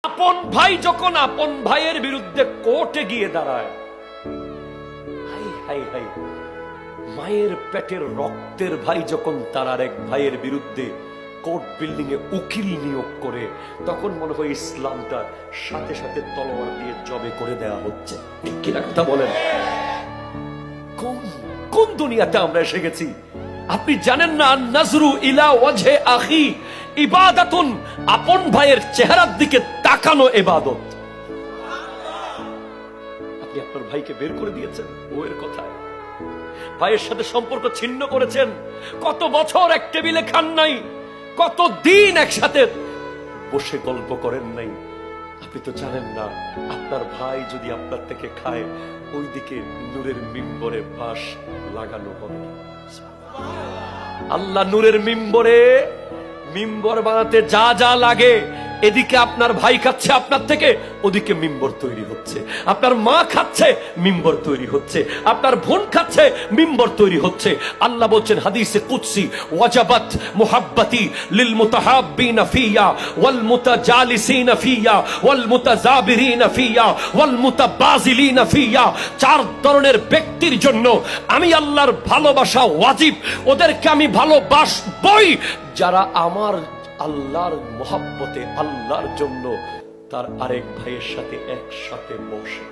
আপন ভাই যখন আপন ভাইয়ের বিরুদ্ধে কোর্টে গিয়ে দাঁড়ায়, হাই হাই হাই, মায়ের পেটের রক্তের ভাই যখন তার আর এক ভাইয়ের বিরুদ্ধে কোর্ট বিল্ডিং এ উকিল নিয়োগ করে, তখন মনে হয় ইসলামটা সাথে সাথে তলোয়ার দিয়ে জবে করে দেওয়া হচ্ছে। ঠিক কিনা কথা বলেন? কোন দুনিয়াতে আমরা এসে গেছি? আপনি জানেন না, নাজরু ইলা ওয়াজহে আখি ইবাদাতুন, আপন ভাইয়ের চেহারার দিকে তাকানো ইবাদত। আপনি আপনার ভাইকে বের করে দিয়েছেন বউয়ের কথায়, ভাইয়ের সাথে সম্পর্ক ছিন্ন করেছেন, কত বছর এক টেবিলে খান নাই, কত দিন একসাথে বসে গল্প করেন নাই। আপনি তো জানেন না, আপনার ভাই যদি আপনার থেকে খায়, ওইদিকে নূরের মিম্বরে বাঁশ লাগানো হবে। আল্লাহ নূরের মিম্বর বানাতে যা যা লাগে, এদিকে আপনার ভাই খাচ্ছে আপনার থেকে, ওদিকে মিম্বর তৈরি হচ্ছে। আপনার মা খাচ্ছে, মিম্বর তৈরি হচ্ছে। আপনার বোন খাচ্ছে, মিম্বর তৈরি হচ্ছে। আল্লাহ বলছেন হাদিসে কুদসি, ওয়াজাবাত মুহাব্বতি লিল মুতাহাব্বিনা ফিয়া ওয়াল মুতাজালিসিনা ফিয়া ওয়াল মুতাজাবিরিনা ফিয়া ওয়াল মুতাবাজিলিনা ফিয়া। চার ধরনের ব্যক্তির জন্য আমি আল্লাহর ভালোবাসা ওয়াজিব, ওদেরকে আমি ভালোবাসবই যারা আমার আল্লাহর মহব্বতে, আল্লাহর জন্য তার আরেক ভাইয়ের সাথে একসাথে বসে।